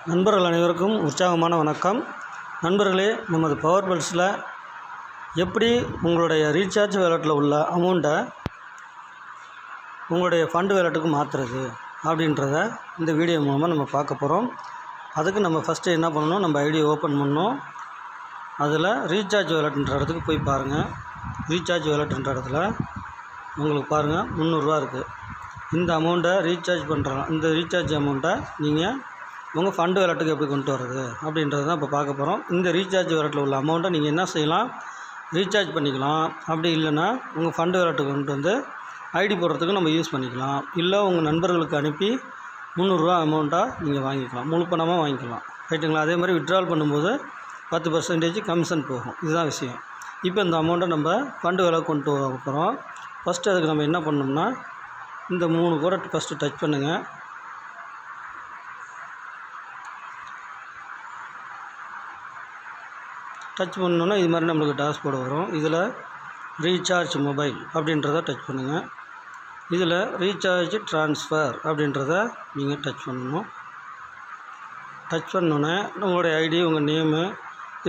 நண்பர்கள் அனைவருக்கும் உற்சாகமான வணக்கம். நண்பர்களே, நமது பவர் பல்ஸில் எப்படி உங்களுடைய ரீசார்ஜ் வேலெட்டில் உள்ள அமௌண்ட்டை உங்களுடைய ஃபண்டு வேலெட்டுக்கு மாற்றுறது அப்படின்றத இந்த வீடியோ மூலமாக நம்ம பார்க்க போகிறோம். அதுக்கு நம்ம ஃபஸ்ட்டு என்ன பண்ணணும், நம்ம ஐடியை ஓப்பன் பண்ணணும். அதில் ரீசார்ஜ் வேலெட்டுன்ற இடத்துக்கு போய் பாருங்கள். ரீசார்ஜ் வேலெட்டுன்ற இடத்துல உங்களுக்கு பாருங்கள் 300 ரூபா இருக்குது. இந்த அமௌண்ட்டை ரீசார்ஜ் பண்ணுறோம். இந்த ரீசார்ஜ் அமௌண்ட்டை நீங்கள் உங்கள் ஃபண்டு வேலெட்டுக்கு எப்படி கொண்டு வர்றது அப்படின்றது தான் இப்போ பார்க்க போகிறோம். இந்த ரீசார்ஜ் வேலெட்டில் உள்ள அமௌண்ட்டை நீங்கள் என்ன செய்யலாம், ரீசார்ஜ் பண்ணிக்கலாம். அப்படி இல்லைன்னா உங்கள் ஃபண்டு வேலெட்டுக்கு கொண்டு வந்து ஐடி போடுறதுக்கு நம்ம யூஸ் பண்ணிக்கலாம். இல்லை உங்கள் நண்பர்களுக்கு அனுப்பி 300 ரூபா அமௌண்ட்டாக நீங்கள் வாங்கிக்கலாம், முழு பணமாக வாங்கிக்கலாம். ரைட்டுங்களா? அதே மாதிரி வித்ட்ரால் பண்ணும்போது 10% கமிஷன் போகும். இதுதான் விஷயம். இப்போ இந்த அமௌண்ட்டை நம்ம ஃபண்டு வேலை கொண்டு வர போகிறோம். ஃபஸ்ட்டு அதுக்கு நம்ம என்ன பண்ணோம்னா, இந்த 3 கூட ஃபஸ்ட்டு டச் பண்ணுங்கள். டச் பண்ணோன்னா இது மாதிரி நம்மளுக்கு டாஷ்போர்டு வரும். இதில் ரீசார்ஜ் மொபைல் அப்படின்றத டச் பண்ணுங்கள். இதில் ரீசார்ஜ் ட்ரான்ஸ்ஃபர் அப்படின்றத நீங்கள் டச் பண்ணணும். டச் பண்ணோன்னே உங்களுடைய ஐடி, உங்கள் நேமு,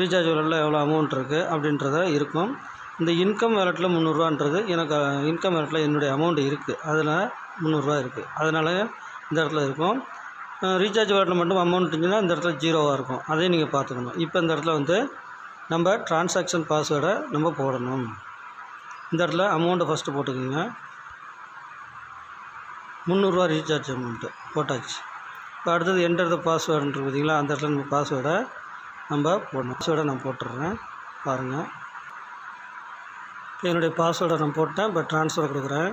ரீசார்ஜ் வேலெட்டில் எவ்வளோ அமௌண்ட் இருக்குது அப்படின்றத இருக்கும். இந்த இன்கம் வேலெட்டில் 300 ரூபான்றது எனக்கு இன்கம் வேலெட்டில் என்னுடைய அமௌண்ட் இருக்குது, அதில் 300 ரூபா இருக்குது. அதனால் இந்த இடத்துல இருக்கும். ரீசார்ஜ் வேலெட்டில் மட்டும் அமௌண்ட் இருந்துச்சுன்னா இந்த இடத்துல 0வாக இருக்கும். அதையும் நீங்கள் பார்த்துக்கணும். இப்போ இந்த இடத்துல வந்து நம்ம ட்ரான்சாக்ஷன் பாஸ்வேர்டை நம்ம போடணும். இந்த இடத்துல அமௌண்ட்டை ஃபஸ்ட்டு போட்டுக்கோங்க. 300 ரூபா ரீசார்ஜ் அமௌண்ட்டு போட்டாச்சு. இப்போ அடுத்தது என்டர் த பாஸ்வேர்டுன்றது பார்த்தீங்களா, அந்த இடத்துல நம்ம பாஸ்வேர்டை நம்ம போடணும். பாஸ்வேர்டை நான் போட்டுடுறேன் பாருங்கள். என்னுடைய பாஸ்வேர்டை நான் போட்டேன். இப்போ ட்ரான்ஸ்ஃபர் கொடுக்குறேன்.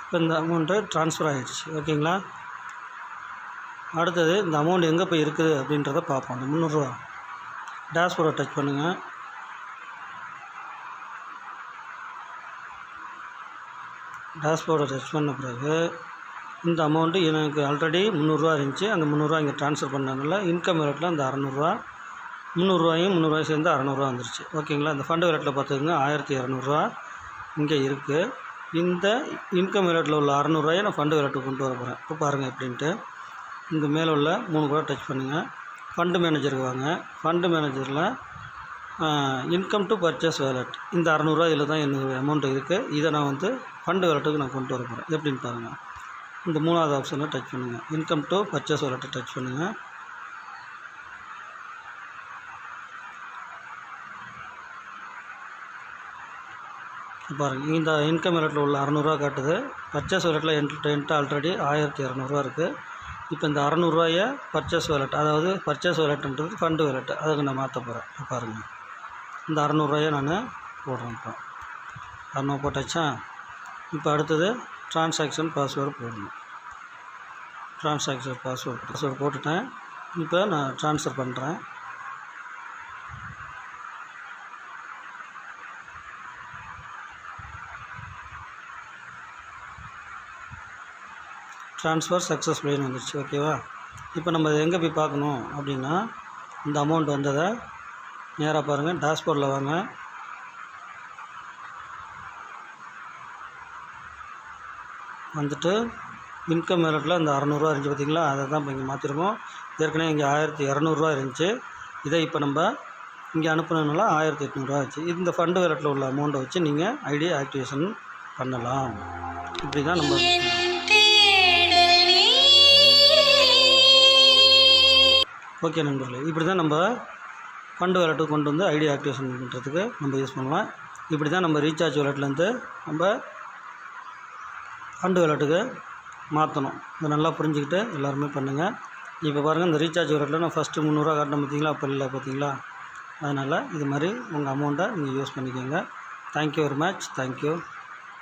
இப்போ இந்த அமௌண்ட்டு ட்ரான்ஸ்ஃபர் ஆகிடுச்சு. ஓகேங்களா? அடுத்தது இந்த அமௌண்ட் எங்கே போய் இருக்குது அப்படின்றத பார்ப்போம். அந்த 300 ரூபா டேஷ்போர்டை டச் பண்ணுங்கள். டேஷ்போர்டை டச் பண்ண பிறகு இந்த அமௌண்ட்டு எனக்கு ஆல்ரெடி 300 ரூபா இருந்துச்சு. அந்த 300 ரூபா இங்கே ட்ரான்ஸ்ஃபர் பண்ணதுனால இன்கம் வேலெட்டில் அந்த 600 ரூபா, 300 ரூபாயும் 300 ரூபாயும் சேர்ந்து 600 ரூபா வந்துருச்சு. ஓகேங்களா? இந்த ஃபண்டு வேலெட்டில் பார்த்துக்கோங்க 1200 ரூபா இங்கே இருக்குது. இந்த இன்கம் வேலெட்டில் உள்ள 600 ரூபாயை நான் ஃபண்டு வேலெட்டுக்கு கொண்டு வர போகிறேன். இப்போ பாருங்கள் எப்படின்ட்டு. இந்த மேலே உள்ள 3 கூட டச் பண்ணுங்கள். ஃபண்டு மேனேஜருக்கு வாங்க. ஃபண்டு மேனேஜரில் இன்கம் டு பர்ச்சேஸ் வேலெட், இந்த 600 ரூபா இதில் தான் என்னுடைய அமௌண்ட் இருக்குது. இதை நான் வந்து ஃபண்டு வேலெட்டுக்கு நான் கொண்டு வர போகிறேன். எப்படின்னு பாருங்கள். இந்த 3வது ஆப்ஷனில் டச் பண்ணுங்கள். இன்கம் டு பர்ச்சேஸ் வேலெட்டை டச் பண்ணுங்கள். பாருங்கள், இந்த இன்கம் வேலெட்டில் உள்ள 600 ரூபா காட்டுது. பர்ச்சேஸ் வேலெட்டில் என்கிட்ட ஆல்ரெடி 1200 ரூபா இருக்குது. இப்போ இந்த 600 ரூபாயை பர்ச்சேஸ் வேலெட், அதாவது பர்ச்சேஸ் வேலெட்டுன்றது ஃபண்டு வேலெட்டு, அதுக்கு நான் மாற்ற போகிறேன். பாருங்கள், இந்த 600 ரூபாயை நான் போடுறேன். இப்போ 600 போட்டாச்சா? இப்போ அடுத்தது ட்ரான்சாக்ஷன் பாஸ்வேர்டு போடணும். ட்ரான்சாக்ஷன் பாஸ்வேர்டு போட்டுட்டேன். இப்போ நான் ட்ரான்ஸ்ஃபர் பண்ணுறேன். ட்ரான்ஸ்ஃபர் சக்ஸஸ்ஃபுல்லின்னு வந்துடுச்சு. ஓகேவா? இப்போ நம்ம எங்கே போய் பார்க்கணும் அப்படின்னா, இந்த அமௌண்ட் வந்ததை நேராக பாருங்கள், டேஷ்போர்டில் வாங்க. வந்துட்டு இன்கம் வேலெட்டில் இந்த 600 ரூபா இருந்துச்சு பார்த்திங்களா, அதை தான் இப்போ இங்கே மாற்றிருக்கோம். ஏற்கனவே இங்கே 1200 ரூபா இருந்துச்சு. இதை இப்போ நம்ம இங்கே அனுப்புனதுனால 1800 ரூபா ஆச்சு. இந்த ஃபண்டு வேலெட்டில் உள்ள அமௌண்ட்டை வச்சு நீங்கள் ஐடி ஆக்டிவேஷன் பண்ணலாம். இப்படி தான் நம்ம ஓகே நண்பர்களே, இப்படி தான் நம்ம ஃபண்டு வேலெட்டுக்கு கொண்டு வந்து ஐடி ஆக்டிவேஷன் பண்ணுறதுக்கு நம்ம யூஸ் பண்ணலாம். இப்படி தான் நம்ம ரீசார்ஜ் வேலெட்லேருந்து நம்ம ஃபண்டு வேலெட்டுக்கு மாற்றணும். இதை நல்லா புரிஞ்சுக்கிட்டு எல்லாருமே பண்ணுங்கள். இப்போ பாருங்கள், இந்த ரீசார்ஜ் வேலெட்டில் நான் ஃபஸ்ட்டு 300 ரூபா காட்டினேன் பார்த்தீங்களா, அப்போ இல்லை பார்த்தீங்களா? அதனால் இது மாதிரி உங்கள் அமௌண்ட்டை நீங்கள் யூஸ் பண்ணிக்கோங்க. Thank you very much. தேங்க்யூ.